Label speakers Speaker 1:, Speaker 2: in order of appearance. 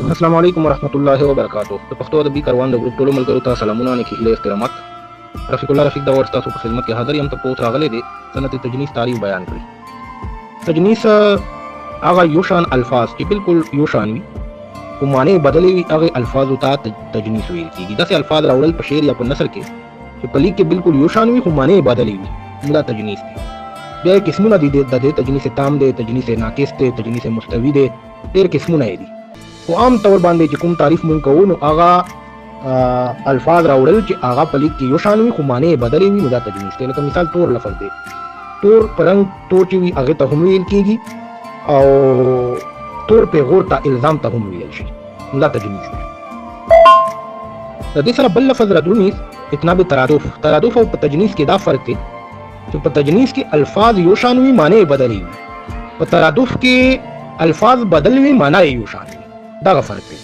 Speaker 1: अस्सलाम वालेकुम वरहमतुल्लाहि वबरकातुहू। د پښتو ادبي کاروان د ګروپ ټولو ملګرو ته سلامونه او نیکي احترامات. رفیق الله رفیق دا ورستا په خدمت کې حاضر یم. ته پوښت راغلي دي سنت تجنیس تعریف بیان کړي. تجنیس هغه یو شان الفاظ چې بالکل یو شان وي خو معنی بدلې وي، هغه الفاظ ته تجنیس ویل کېږي. داسې الفاظ راوړل په شعر یا په نثر کې چې په لیک کې بالکل یو شان وي خو معنی بدلې وي، دا تجنیس دی. بیا قسمونه دي د تجنیس تام دی، تجنیس ناقص دی، تجنیس مستوی دی، ډېر قسمونه دي. خو عام طور باندې چې کوم تعریف مونږ کوو نو هغه الفاظ راوړل چې هغه په لیک کې یو شان وي خو معنی بدلې وي، نو دا تجنیس دی. لکه مثال تور لفظ دی، تور په رنګ تور چې وي هغه ته هم ویل کېږي، او تور پیغور ته الزام ته هم ویل شي، نو دا تجنیس دی. د دې سره بل لفظ ردونیس اتناب ترادف. ترادف او په تجنیس کې دا فرق دی چې په تجنیس کې الفاظ یو شان وي معنی بدلې وي، په ترادف کې الفاظ بدل وي معنی یو شان وي، دا فرق دی.